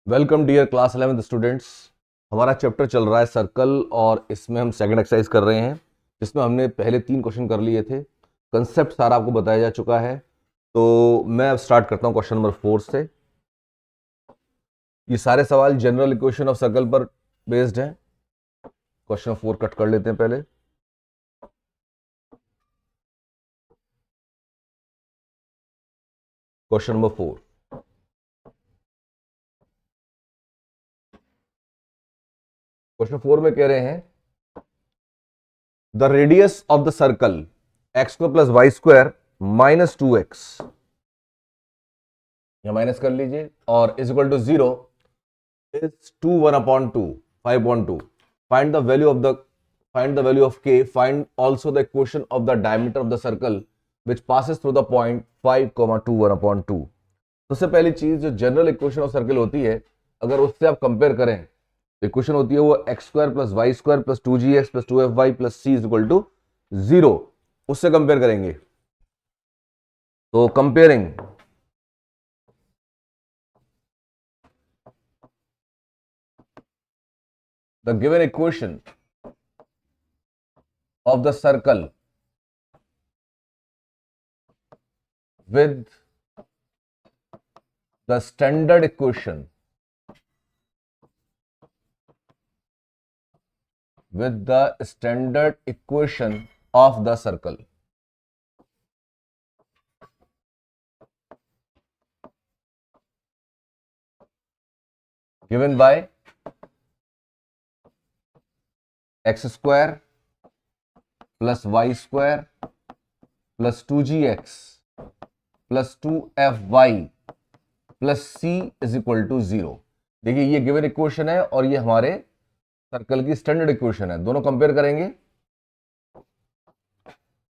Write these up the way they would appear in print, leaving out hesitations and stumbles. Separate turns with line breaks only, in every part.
Welcome dear class 11th students. हमारा chapter चल रहा है सर्कल और इसमें हम सेकंड एक्सरसाइज कर रहे हैं जिसमें हमने पहले 3 क्वेश्चन कर लिए थे। कंसेप्ट सारा आपको बताया जा चुका है। तो मैं अब स्टार्ट करता हूं क्वेश्चन नंबर 4 से। ये सारे सवाल जनरल इक्वेशन ऑफ सर्कल पर बेस्ड हैं। क्वेश्चन 4 कट कर लेते हैं पहले। क्वेश्चन नंबर 4, क्वेश्चन 4 में कह रहे हैं the radius of the circle x² + y² - 2x, या माइनस कर लीजिए, और is equal to 0 is 2 1/2 5/2. Find the value of k. Find also the equation of the diameter of the circle which passes through the point 5, 2 1/2. सबसे पहली चीज जो general equation of circle होती है, अगर उससे आप कंपेयर करें तो इक्वेशन होती है वो x² + y² + 2gx + 2fy + c = 0। उससे कंपेयर करेंगे तो comparing the given equation of the circle with the standard equation of the circle given by x² + y² + 2gx + 2fy + c = 0। देखिए ये गिवन इक्वेशन है और ये हमारे सर्कल की स्टैंडर्ड इक्वेशन है। दोनों कंपेयर करेंगे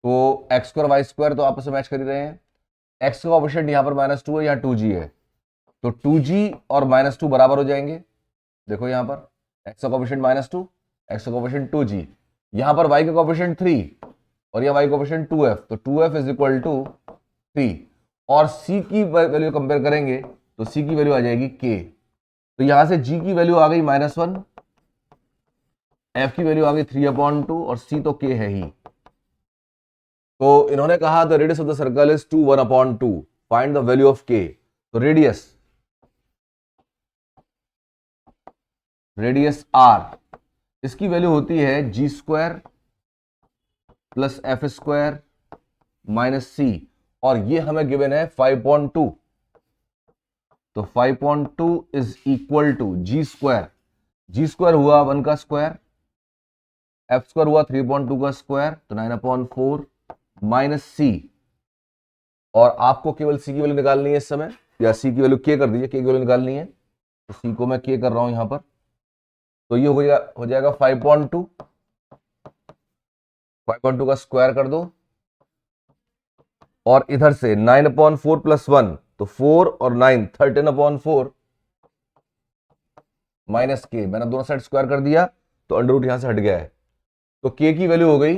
तो x² और y² तो आपस में मैच कर ही रहे हैं। x का कोएफिशिएंट यहां पर -2 है, यहां 2g है, तो 2g और -2 बराबर हो जाएंगे। देखो यहां पर x का कोएफिशिएंट -2, x का कोएफिशिएंट 2g, यहां पर y का कोएफिशिएंट 3 और यह y कोएफिशिएंट 2f, तो 2f = 3। और c की वैल्यू कंपेयर करेंगे तो c की वैल्यू आ जाएगी k। तो यहां से g की वैल्यू आ गई -1, f की वैल्यू आ गई 3/2 और c तो k है ही। तो इन्होंने कहा the radius of the circle is 2 1/2, find the value of k। तो रेडियस r, इसकी वैल्यू होती है g² + f² - c, और ये हमें गिवन है 5/2। तो 5/2 इज इक्वल टू g² हुआ 1 का स्क्वायर, f² हुआ 3/2 का स्क्वायर, तो 9/4 - c। और आपको केवल c की वैल्यू निकालनी है इस समय, या c की वैल्यू k कर दीजिए, k की वैल्यू निकालनी है तो c को मैं k कर रहा हूं यहां पर। तो ये हो जाएगा 5/2 का स्क्वायर कर दो, और इधर से 9/4 + 1, तो 4 और 9 13/4 - k। मैंने दोनों साइड स्क्वायर कर दिया तो अंडर रूट यहां से हट गया है, तो k की वैल्यू हो गई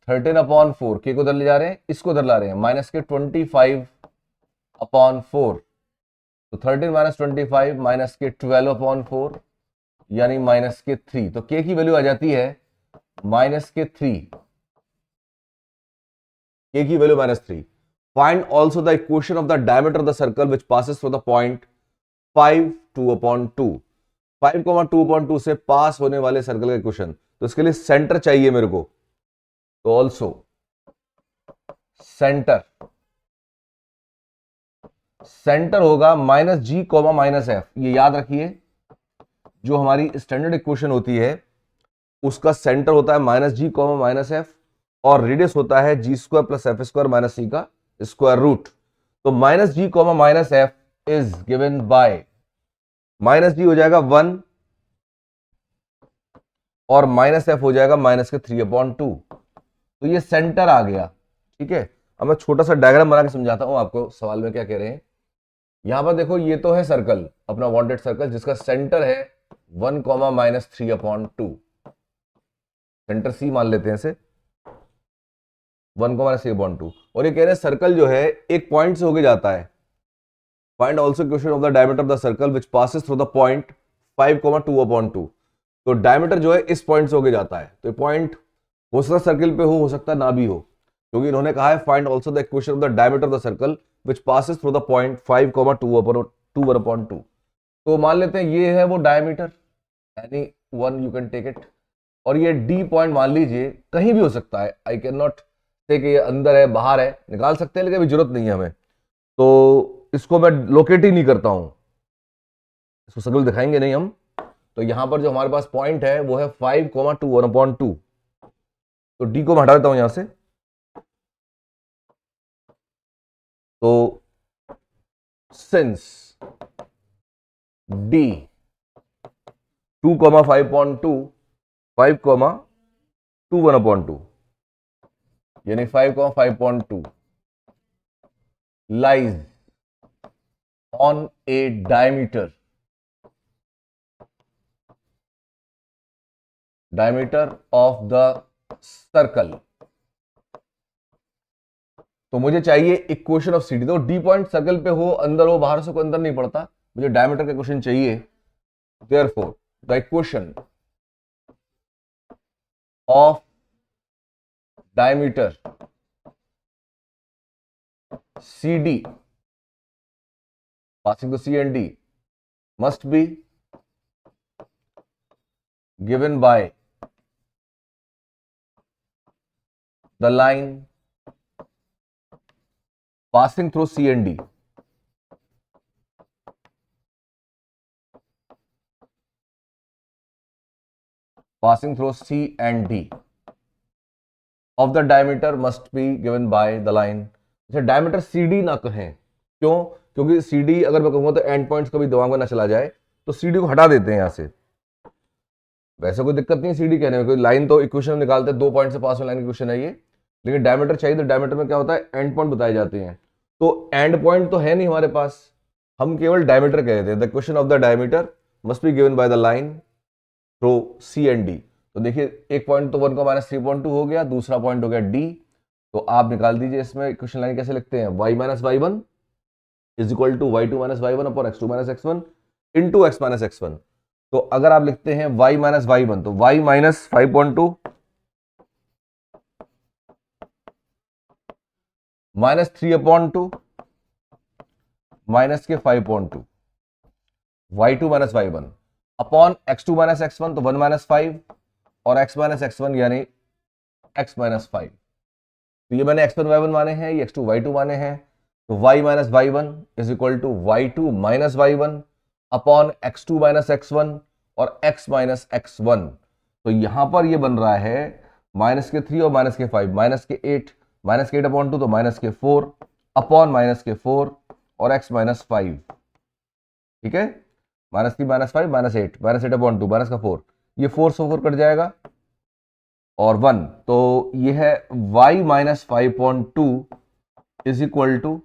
13/4। k को उधर ले जा रहे हैं, इसको उधर ला रहे हैं, -k 25/4, तो 13 - 25 -k 12/4 यानी -k 3। तो k की वैल्यू आ जाती है -k 3, k की value -3। Find also the equation of the diameter of the circle which passes through the point 5 2/2। 5, 2/2 से पास होने वाले सर्कल का इक्वेशन, तो इसके लिए सेंटर चाहिए मेरे को। तो ऑल्सो सेंटर होगा -g, -f। ये याद रखिए, जो हमारी स्टैंडर्ड इक्वेशन होती है उसका सेंटर होता है -g, -f, और रेडियस होता है g² + f² - c का स्क्वायर रूट। तो -g, -f is given by -g हो जाएगा 1 और -f हो जाएगा -के 3/2। तो ये सेंटर आ गया। ठीक है, अब मैं छोटा सा डायग्राम बना के समझाता हूं आपको सवाल में क्या कह रहे हैं। यहां पर देखो, ये तो है सर्कल, अपना वांटेड सर्कल, जिसका सेंटर है 1, -3/2। सेंटर सी मान लेते हैं इसे, 1, -3/2। और ये कह रहे हैं सर्कल जो है एक पॉइंट से होके जाता है, find also equation of the diameter of the circle which passes through the point 5,2/2। तो डायमीटर जो है इस पॉइंट से होके जाता है, तो पॉइंट हो सकता है सर्कल पे हो सकता है ना भी हो, क्योंकि इन्होंने कहा है find also the equation of the diameter of the circle which passes through the point 5,2/2। तो मान लेते हैं ये है वो diameter, any one you can take it, और ये डी पॉइंट मान लीजिए कहीं भी हो सकता है, आई कैन नॉट से कि ये अंदर है बाहर है, निकाल सकते हैं लेकिन अभी जरूरत नहीं है हमें, तो इसको मैं लोकेट ही नहीं करता हूं, इसको सर्कल दिखाएंगे नहीं हम। तो यहां पर जो हमारे पास पॉइंट है वो है 5,2/2, तो डी को मैं हटा देता हूं यहां से। तो सिंस डी 2,5/2 5,2/2 यानी 5,5/2 lies on a diameter of the circle। तो मुझे चाहिए इक्वेशन ऑफ सीडी, तो डी पॉइंट सर्कल पे हो, अंदर हो बाहर से, कोई अंदर नहीं पड़ता, मुझे डायमीटर का क्वेश्चन चाहिए। Therefore the equation of diameter CD passing to C and D must be given by the line passing through C and D। Passing through C and D of the diameter must be given by the line। Diameter CD ना कहें, क्यों? क्योंकि CD अगर मैं कहूंगा तो and points कभी दिमाग में ना चला जाए, तो CD को हटा देते हैं यहां से। वैसे कोई दिक्कत नहीं है CD कहने में, कोई लाइन तो इक्वेशन निकालते हैं, 2 पॉइंट से पास में लाइन की क्वेश्चन है ये, लेकिन डायमीटर चाहिए, तो डायमीटर में क्या होता है, एंड पॉइंट बताए जाते हैं, तो एंड पॉइंट तो है नहीं हमारे पास, हम केवल डायमीटर कह देते हैं। The question of the diameter must be given by the line through C and D। तो देखिए एक पॉइंट तो 1,-3.2 हो गया, दूसरा पॉइंट हो गया D, तो आप निकाल दीजिए इसमें इक्वेशन लाइन कैसे लिखते हैं, y-y1 is equal to y2-y1 upon x2-x1 into x-x1। तो अगर आप लिखते हैं y-y1 तो y माइनस 5.2 माइनस 3/2 माइनस के 5.2 y2-y1 अपॉन x2-x1 तो 1-5 और x-x1 यानी x-5। तो ये मैंने x1-y1 माने हैं, ये x2-y2 माने हैं, तो y-y1 is equal to y2-y1 upon x2-x1 और x-x1। तो यहां पर ये बन रहा है माइनस के 3 और माइनस के 5, माइनस के 8 8/2 तो माइनस के 4 अपॉन माइनस के 4 और x-5, ठीक है, -3 -5 -8 -8/2 माइनस का 4, ये 4 से 4 कट जाएगा और 1, तो ये है y-5.2 is equal to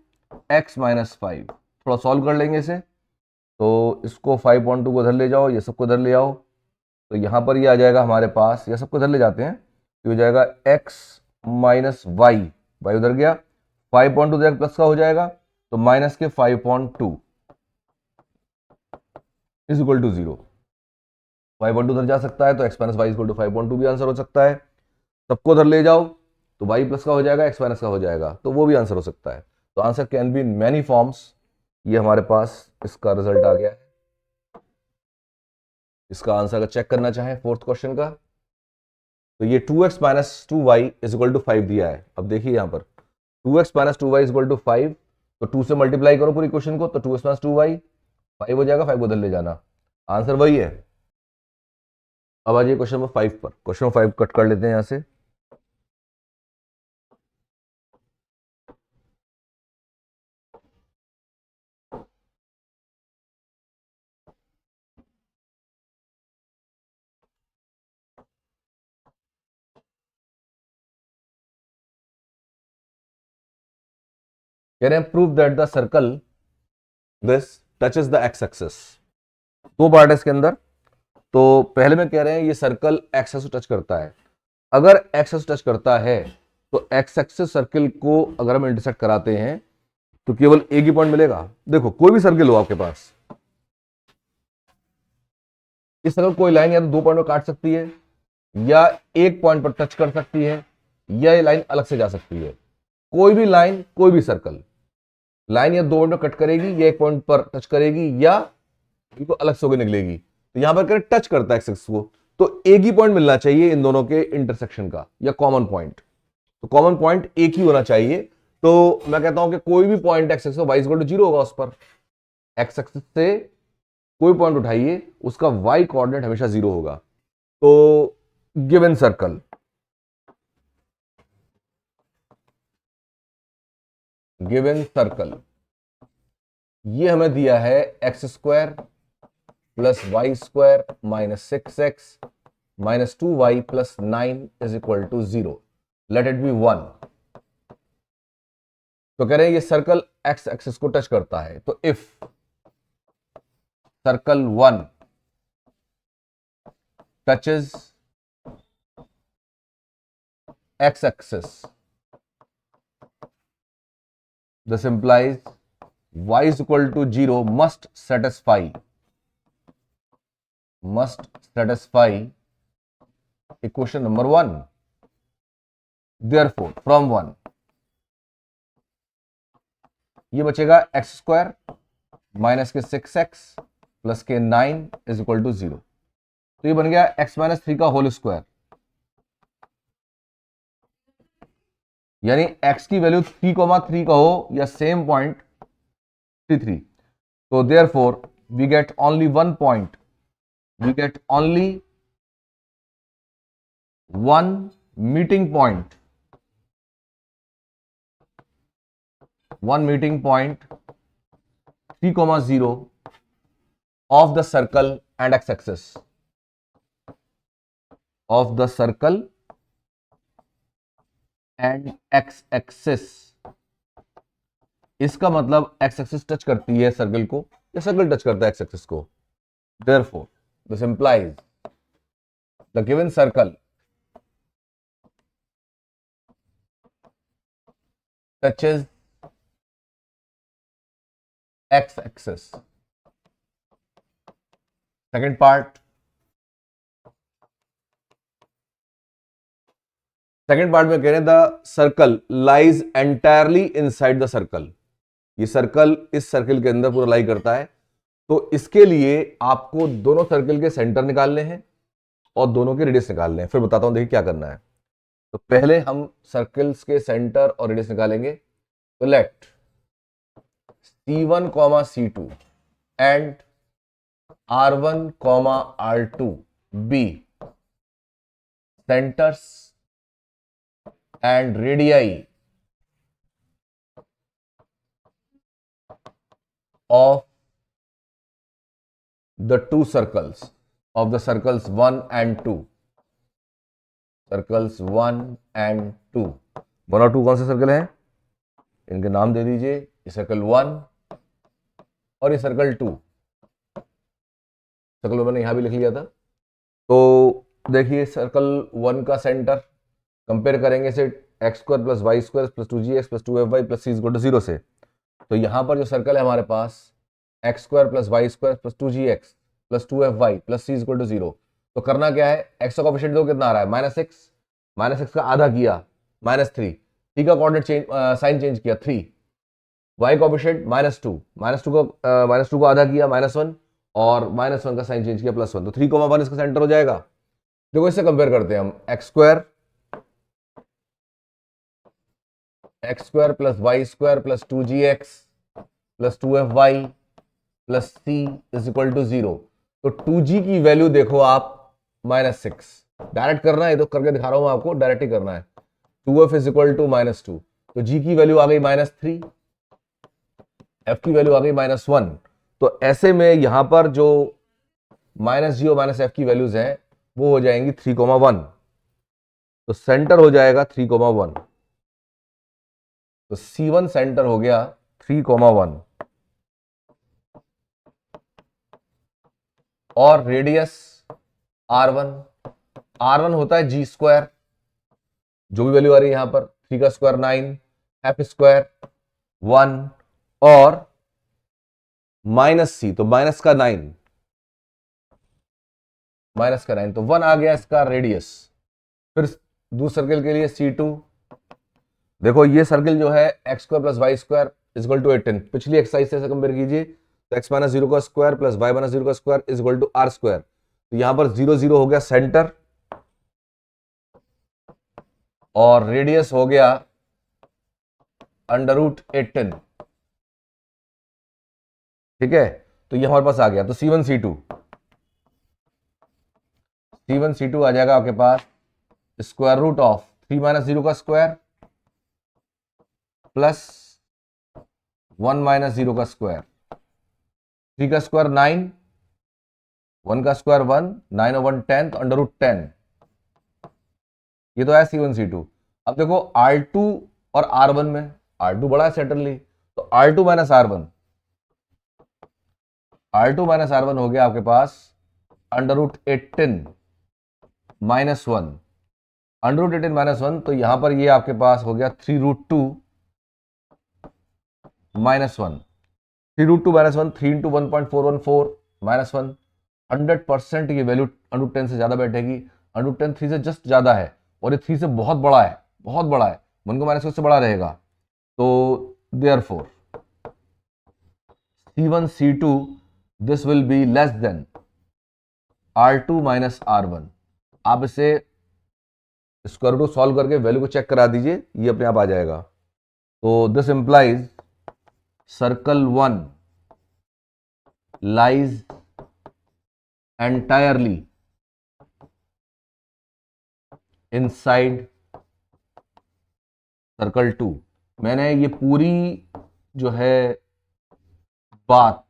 x-5। थोड़ा सॉल्व कर लेंगे इसे, तो इसको 5.2 को इधर ले जाओ, ये सबको इधर ले आओ, तो यहां पर ये आ जाएगा हमारे पास, ये सबको इधर ले जाते हैं, तो हो जाएगा x-y, y उधर गया, 5.2 प्लस का हो जाएगा, तो माइनस के 5.2 इज इक्वल टू 0। 5.2 उधर जा सकता है, तो x-y इज इक्वल टू 5.2 भी आंसर हो सकता है। सबको उधर ले जाओ तो y प्लस का हो जाएगा, x माइनस का हो जाएगा, तो वो भी आंसर हो सकता है। तो answer can be in many forms. ये हमारे पास इसका रिजल्ट आ गया है। इसका आंसर अगर चेक करना चाहें फोर्थ क्वेश्चन का, तो ये 2x minus 2y is equal to 5 दिया है। अब देखिए यहां पर 2x minus 2y is equal to 5, तो 2 से मल्टीप्लाई करो पूरी क्वेश्चन को, तो 2x माइनस 2y 5 हो जाएगा, 5 उधर ले जाना, आंसर वही है। अब आ जाइए क्वेश्चन नंबर 5 पर। क्वेश्चन नंबर 5 कट कर लेते हैं यहां से। कह रहे हैं prove that the circle this touches the x axis. दो पार्ट है इसके अंदर, तो पहले में कह रहे हैं ये सर्कल एक्स एक्सिस टच करता है। अगर एक्स एक्सिस टच करता है तो एक्स एक्सिस सर्कल को अगर हम इंटरसेक्ट कराते हैं तो केवल एक ही पॉइंट मिलेगा। देखो कोई भी सर्किल हो आपके पास, इस तरह कोई लाइन या तो दो पॉइंट पर काट सकती है, या एक पॉइंट पर टच कर सकती है, या ये लाइन अलग से जा सकती है। कोई भी लाइन, कोई भी सर्कल, लाइन या दो पॉइंट पर कट करेगी, या एक पॉइंट पर टच करेगी, या बिल्कुल अलग से होकर निकलेगी। तो यहां पर करें टच करता है एक्स एक्सिस को, तो एक ही पॉइंट मिलना चाहिए इन दोनों के इंटरसेक्शन का, या कॉमन पॉइंट। तो कॉमन पॉइंट एक ही होना चाहिए। तो मैं कहता हूं कि कोई भी point x axis y equal to 0 होगा उस पर। एक्स एक्सिस से कोई पॉइंट उठाइए, उसका वाई कोऑर्डिनेट हमेशा 0 होगा। तो गिवन सर्कल, ये हमें दिया है x square plus y square minus 6x minus 2y plus 9 is equal to 0। Let it be 1। तो कह रहे हैं ये सर्कल एक्स एक्सिस को टच करता है। तो if circle 1 touches x axis, this implies y is equal to 0 must satisfy equation number 1. Therefore from 1 ये बचेगा एक्स स्क्वायर माइनस के 6x प्लस के 9 इज इक्वल टू 0। तो ये बन गया x माइनस 3 का होल स्क्वायर, यानी x की वैल्यू 3,3 का हो या सेम पॉइंट 3,3। तो therefore we get only one point, we get only one meeting point, one meeting point 3,0 of the circle and x-axis, of the circle and x-axis। इसका मतलब x-axis touch करती है circle को या सर्कल टच करता है x-axis को। Therefore this implies the given circle touches x-axis। Second part, में कह रहे हैं the circle lies entirely inside the circle. ये सर्कल इस सर्कल के अंदर पूरा लाई करता है। तो इसके लिए आपको दोनों सर्कल के सेंटर निकालने हैं और दोनों के रेडियस निकालने हैं। फिर बताता हूं देखिए क्या करना है। तो पहले हम सर्कल्स के सेंटर और रेडियस निकालेंगे। तो late C1, C2 and R1, R2 be centers and radii of the two circles, of the circles 1 and 2, circles 1 and 2। 1 और 2 कौन से सर्कल हैं? इनके नाम दे दीजिए। ये सर्कल 1 और ये सर्कल 2। सर्कल 1 मैंने यहां भी लिख लिया था। तो देखिए सर्कल 1 का सेंटर कंपेयर करेंगे इसे x square plus y square plus 2gx plus 2fy plus c equal to 0 से। तो यहां पर जो सर्कल है हमारे पास x square plus y square plus 2gx plus 2fy plus c equal to 0। तो करना क्या है, एक्स का कोएफिशिएंट दो कितना आ रहा है -6, -6 का आधा किया -3, t का कोऑर्डिनेट चेंज साइन चेंज किया 3, y कोएफिशिएंट -2 को आधा किया -1 और -1 का साइन चेंज किया +1। तो 3,1 इसका सेंटर हो जाएगा। देखो इससे कंपेयर करते हैं हम x square plus y square plus 2gx plus 2fy plus c is equal to 0। तो 2g की वैल्यू देखो आप -6। डायरेक्ट करना है तो करके दिखा रहा हूं आपको, डायरेक्ट ही करना है। 2f इज इक्वल टू -2, तो g की वैल्यू आ गई -3, f की वैल्यू आ गई -1। तो ऐसे में यहां पर जो -g और -f की वैल्यूज हैं वो हो जाएंगी 3,1। तो सेंटर हो जाएगा 3,1। तो C1 सेंटर हो गया 3,1 और रेडियस R1 होता है g स्क्वायर, जो भी वैल्यू आ रही है यहां पर 3 का स्क्वायर 9, f स्क्वायर 1 और माइनस सी, तो माइनस का 9, माइनस का 9, तो 1 आ गया इसका रेडियस। फिर दूसरे सर्किल के लिए C2, देखो ये सर्किल जो है x square plus y square equal to 18, पिछली एक्सरसाइज से कंपेयर कीजिए तो एक्स माइनस जीरो का square plus y minus zero का square equal to r square, तो यहां पर 0 0 हो गया सेंटर और रेडियस हो गया अंडर रूट 18, ठीक है। तो ये हमारे पास आ गया, तो C1 C2 आ जाएगा आपके पास square root of 3 minus zero का स्क्वायर प्लस 1 माइनस जीरो का स्क्वायर, 3 का स्क्वायर 9, 1 का स्क्वायर 1, 9 और 1 10, अंडर रूट 10, ये तो है C1 C2। अब देखो R2 और R1 में, R2 बड़ा है सेटरली, तो R2 minus R1, R2 minus R1 हो गया आपके पास under root 18 minus 1, under root 18 minus 1, तो यहां पर ये आपके पास हो गया 3 root 2 minus 1, 3 root 2 minus 1, 3 into 1.414 minus 1, 100% ये वैल्यू अंडर रूट 10 से ज्यादा बैठेगी, अंडर रूट 10 3 से जस्ट ज्यादा है और ये 3 से बहुत बड़ा है, बहुत बड़ा है, 1 को माइनस उससे बड़ा रहेगा, तो therefore C1 C2 this will be less than R2 minus R1। आप इसे स्क्वायर रूट सॉल्व करके वैल्यू को चेक करा दीजिए, ये अपने आप आ जाएगा। तो this implies circle 1 lies entirely inside circle 2। मैंने ये पूरी जो है बात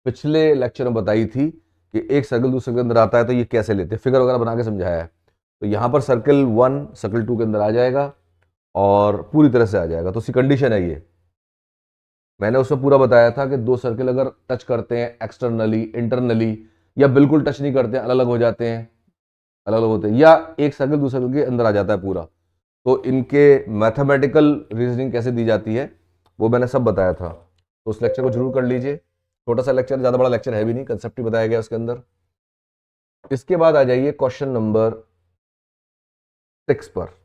पिछले लेक्चर में बताई थी कि एक सर्कल दूसरे के अंदर आता है तो ये कैसे लेते हैं, फिगर वगैरह बना के समझाया है। तो यहां पर सर्कल 1 सर्कल 2 के अंदर आ जाएगा और पूरी तरह से आ जाएगा, तो उसकी कंडीशन है ये, मैंने उसमें पूरा बताया था कि दो सर्कल अगर टच करते हैं एक्सटर्नली इंटरनली या बिल्कुल टच नहीं करते हैं, अलग अलग हो जाते हैं, अलग अलग होते हैं, या एक सर्कल दूसरे सर्कल के अंदर आ जाता है पूरा, तो इनके मैथमेटिकल रीजनिंग कैसे दी जाती है वो मैंने सब बताया था। तो उस लेक्चर को जरूर कर लीजिए, छोटा सा लेक्चर, ज्यादा बड़ा लेक्चर है भी नहीं, कंसेप्ट ही बताया गया उसके अंदर। इसके बाद आ जाइए क्वेश्चन नंबर 6 पर।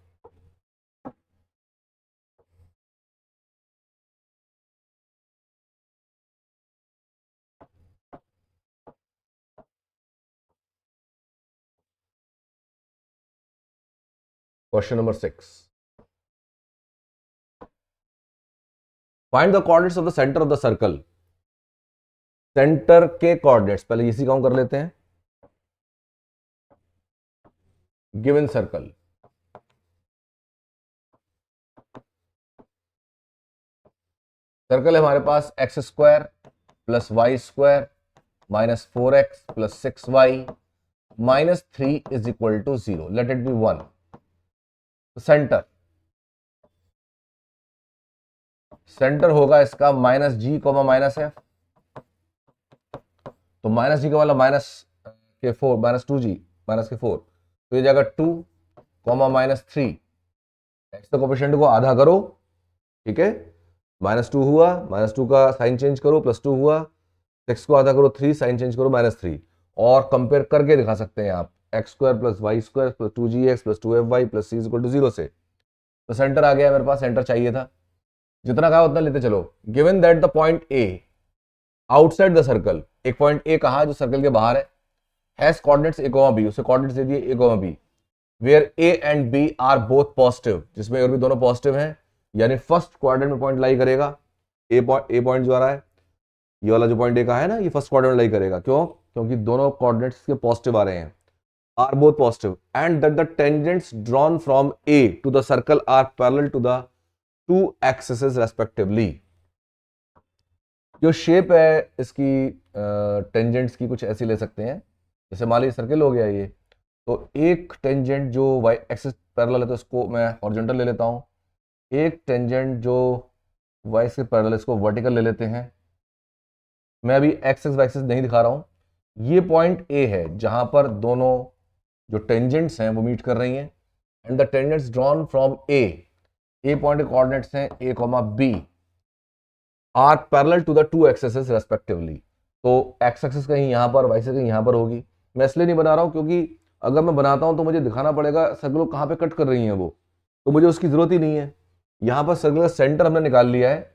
Question number 6, find the coordinates of the centre of the circle. Centre के कोऑर्डिनेट्स पहले इसी काउंट कर लेते हैं। गिवन सर्कल, सर्कल है हमारे पास x square plus y square minus 4x plus 6y minus 3 is equal to 0, let it be 1। Centre, centre होगा इसका minus g comma minus f, तो माइनस जी का वाला माइनस के 4 माइनस 2g माइनस के 4, तो ये जाएगा 2 कॉमा माइनस 3, एक्स का कोफिशिएंट को आधा करो, ठीक है, माइनस 2 हुआ, माइनस 2 का साइन चेंज करो, प्लस 2 हुआ, 6 को आधा करो 3, साइन चेंज करो माइनस 3, और कंपेयर करके दिखा सकते हैं आप x square plus y square plus 2gx plus 2fy plus c equal to 0 से। तो सेंटर आ गया मेरे पास, सेंटर चाहिए था, जितना कहा उतना लेते चलो। Given that the point A outside the circle, एक पॉइंट ए कहा जो सर्कल के बाहर है, has coordinates a comma b, उसे कोऑर्डिनेट्स दे दिए a comma b, where a and b are both positive, जिसमें और भी दोनों पॉजिटिव हैं, यानी फर्स्ट क्वाड्रेंट में पॉइंट लाई करेगा। ए पॉइंट जो आ रहा है, ये वाला जो पॉइंट ए का है ना, ये फर्स्ट क्वाड्रेंट में लाई करेगा, क्यों? क्योंकि दोनों कोऑर्डिनेट्स के पॉजिटिव आ रहे हैं, are both positive, and that the tangents drawn from A to the circle are parallel to the two axis respectively. जो शेप है इसकी टेंजेंट्स की कुछ ऐसी ले सकते हैं, जैसे मान लीजिए सर्कल हो गया ये, तो एक टेंजेंट जो वाई एक्सिस पैरेलल है तो इसको मैं हॉरिजॉन्टल ले लेता हूं, एक टेंजेंट जो वाई एक्सिस पैरेलल इसको वर्टिकल ले लेते हैं। मैं अभी एक्सिस वाई एक्सिस नहीं दिखा रहा हूं, ये पॉइंट ए है जहां पर दोनों जो टेंजेंट्स हैं वो मीट कर रही हैं, and the tangents drawn from A point के कोऑर्डिनेट्स हैं a, b, are parallel to the two axes respectively. तो एक्स एक्सेस कहीं यहां पर, वाई एक्सेस कहीं यहां पर होगी। मैं इसलिए नहीं बना रहा हूं क्योंकि अगर मैं बनाता हूं तो मुझे दिखाना पड़ेगा सर्कल कहां पे कट कर रही हैं वो, तो मुझे उसकी जरूरत ही नहीं है। यहां पर सर्कल का सेंटर हमने निकाल लिया है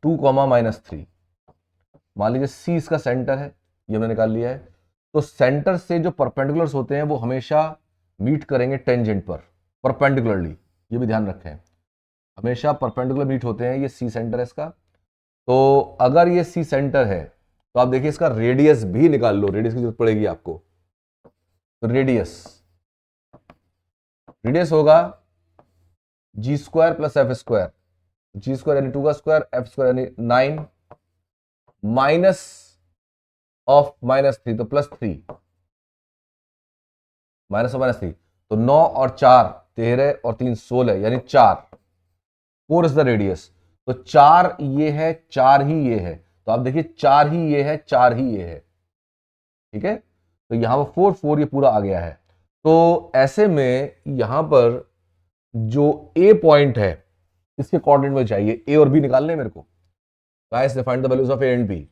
2, मान लीजिए सी इसका सेंटर है, ये हमने निकाल लिया है। तो सेंटर से जो परपेंडिकुलर्स होते हैं वो हमेशा मीट करेंगे टेंजेंट पर परपेंडिकुलरली, ये भी ध्यान रखें, हमेशा परपेंडिकुलर मीट होते हैं। ये सी सेंटर है इसका। तो अगर ये सी सेंटर है तो आप देखिए इसका रेडियस भी निकाल लो, रेडियस की जरूरत पड़ेगी आपको। तो रेडियस रेडियस होगा जी स्क्वायर प्लस एफ स्क्वायर, जी स्क्वायर यानी 2 का स्क्वायर, एफ स्क्वायर यानी 9 माइनस ऑफ -3 तो +3, माइनस ऑफ -3 तो 9 और 4 13 और 3 16 यानी 4 इज द रेडियस। तो 4 ये है, 4 ही ये है, तो आप देखिए 4 ही ये है, 4 ही ये है, ठीक है। तो यहां पर 4 4 ये पूरा आ गया है। तो ऐसे में यहां पर जो ए पॉइंट है इसके कोऑर्डिनेट में चाहिए, ए और बी निकालने मेरे को। Guys find the values of A and B.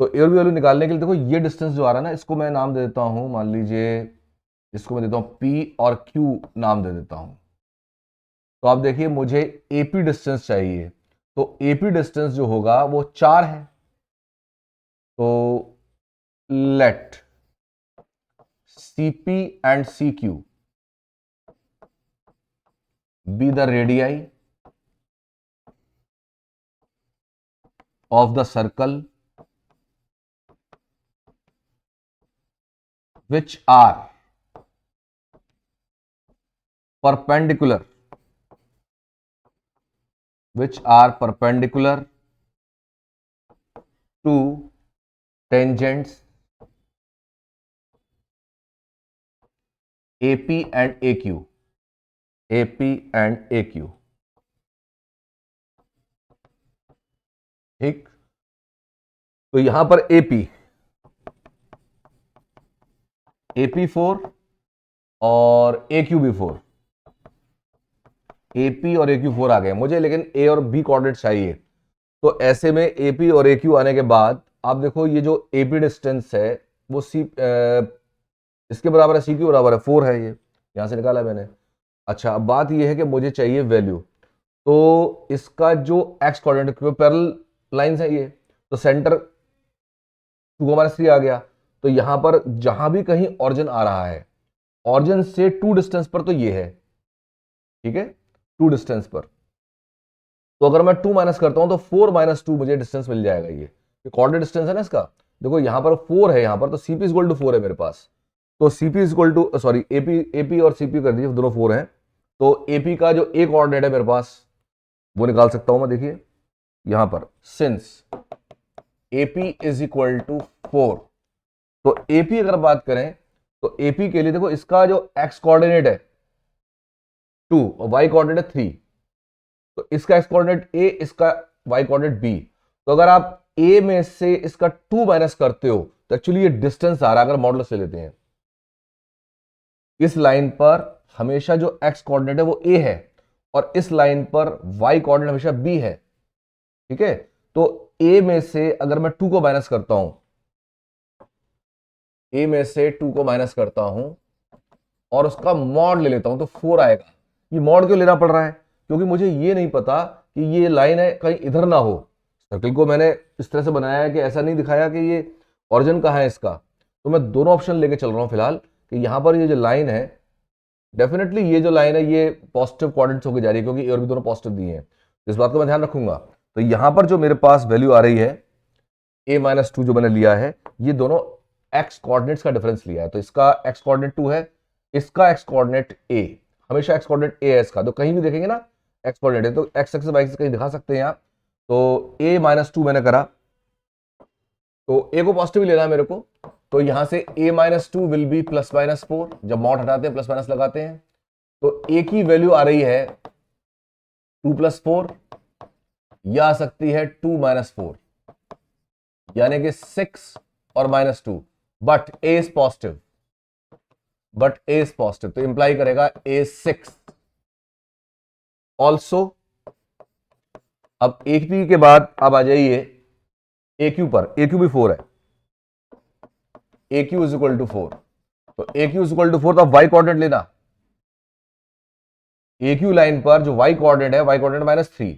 तो ए और बी वैल्यू निकालने के लिए देखो ये डिस्टेंस जो आ रहा है ना, इसको मैं नाम दे देता हूं, मान लीजिए इसको मैं देता हूं पी और क्यू नाम दे देता हूं। तो आप देखिए मुझे एपी डिस्टेंस चाहिए, तो एपी डिस्टेंस जो होगा वो 4 है। तो let CP and C Q be the radii of the circle which are perpendicular to tangents AP and AQ, ठीक। तो यहां पर AP 4 और AQ भी 4, AP और AQ 4 आ गए मुझे, लेकिन A और B कोऑर्डिनेट चाहिए। तो ऐसे में AP और AQ आने के बाद आप देखो ये जो AP डिस्टेंस है वो इसके बराबर है, CQ बराबर है 4 है, ये यहां से निकाला मैंने। अच्छा अब बात ये है कि मुझे चाहिए वैल्यू। तो इसका जो एक्स कोऑर्डिनेट पैरेलल लाइंस है ये, तो सेंटर 2, -3 आ गया। तो यहां पर जहां भी कहीं ऑरिजिन आ रहा है, ऑरिजिन से 2 डिस्टेंस पर तो ये है, ठीक है, 2 डिस्टेंस पर। तो अगर मैं 2 माइनस करता हूं तो 4 - 2 मुझे डिस्टेंस मिल जाएगा। ये कोऑर्डिनेट डिस्टेंस है ना इसका, देखो यहां पर 4 है, यहां पर तो CP इक्वल टू 4 है मेरे पास। तो CP equal to sorry AP और CP कर दीजिए, दोनों 4 हैं। तो AP का जो एक कोऑर्डिनेट है मेरे पास वो निकाल सकता हूं मैं, देखिए यहां पर since AP is equal to 4। तो AP अगर बात करें तो AP के लिए देखो इसका जो x कोऑर्डिनेट है 2 और y कोऑर्डिनेट है 3, तो इसका x कोऑर्डिनेट A, इसका y कोऑर्डिनेट B। तो अगर आप A में से इसका 2 माइनस करते हो तो एक्चुअली ये डिस्टेंस आ रहा है। अगर मॉडुलस ले लेते हैं इस लाइन पर हमेशा जो x कोऑर्डिनेट है वो A है और इस लाइन पर y कोऑर्डिनेट हमेशा B है, ठीक है। तो A में से अगर मैं 2 को माइनस करता हूं, A में से 2 को माइनस करता हूं और उसका मॉड ले लेता हूं तो 4 आएगा। ये मॉड क्यों लेना पड़ रहा है? क्योंकि मुझे ये नहीं पता कि ये लाइन है कहीं इधर ना हो। सर्कल को मैंने इस तरह से बनाया है कि ऐसा नहीं दिखाया कि ये ऑरिजिन कहाँ है इसका। तो मैं दोनों ऑप्शन लेके चल रहा हूं फिलहाल कि यहां पर ये जो लाइन है, डेफिनेटली ये जो लाइन है ये पॉजिटिव कोऑर्डिनेट्स होकर जा रही है क्योंकि और भी दोनों पॉजिटिव दिए हैं, इस बात को मैं ध्यान रखूंगा। तो यहां पर जो मेरे पास वैल्यू आ रही है A-2 जो मैंने लिया है, ये दोनों एक्स कोऑर्डिनेट्स का डिफरेंस लिया है। तो इसका एक्स कोऑर्डिनेट 2 है, इसका एक्स कोऑर्डिनेट A, हमेशा एक्स कोऑर्डिनेट A है इसका। तो कहीं भी देखेंगे ना एक्स कोऑर्डिनेट है तो एक्स एक्सिस वाई एक्सिस कहीं दिखा सकते हैं आप। तो A-2 मैंने करा, तो A को पॉजिटिव लेना है मेरे को। तो यहां से A-2 विल बी +-4, जब मॉड हटाते हैं प्लस माइनस लगाते हैं। तो A की वैल्यू आ रही है 2 + 4, या आ सकती है 2 - 4 यानी कि 6 और -2, बट A इज पॉजिटिव, तो इंप्लाई करेगा A 6 ऑल्सो अब एक पी के बाद अब आ जाइए ए क्यू पर, ए क्यू भी 4 है, ए क्यू इज इक्वल टू 4, तो ए क्यू इज इक्वल टू 4, तो अब वाई कोऑर्डिनेट लेना, ए क्यू लाइन पर जो वाई कोऑर्डिनेट है, वाई कोऑर्डिनेट -3,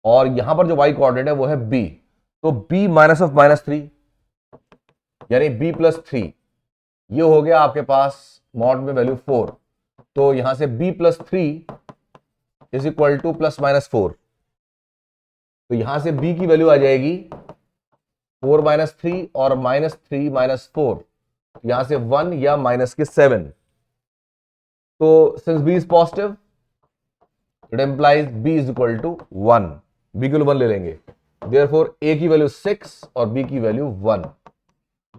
और यहां पर जो वाई कोऑर्डिनेट है वो है बी, तो बी माइनस ऑफ -3 यानी बी प्लस 3, ये हो गया आपके पास मॉड में वैल्यू 4, तो यहां से B plus 3 is equal to plus -4, तो यहां से b की वैल्यू आ जाएगी 4 - 3 और -3 - 4, यहां से 1 या माइनस के 7, तो since b is positive it implies b is equal to 1, b की वैल्यू 1 ले लेंगे, देयरफॉर a की वैल्यू 6 और b की वैल्यू 1,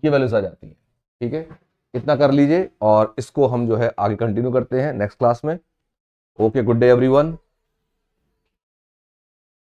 ये वैल्यूज आ जाती है। ठीक है, इतना कर लीजिए और इसको हम जो है आगे कंटिन्यू करते हैं नेक्स्ट क्लास में। Okay, good day everyone.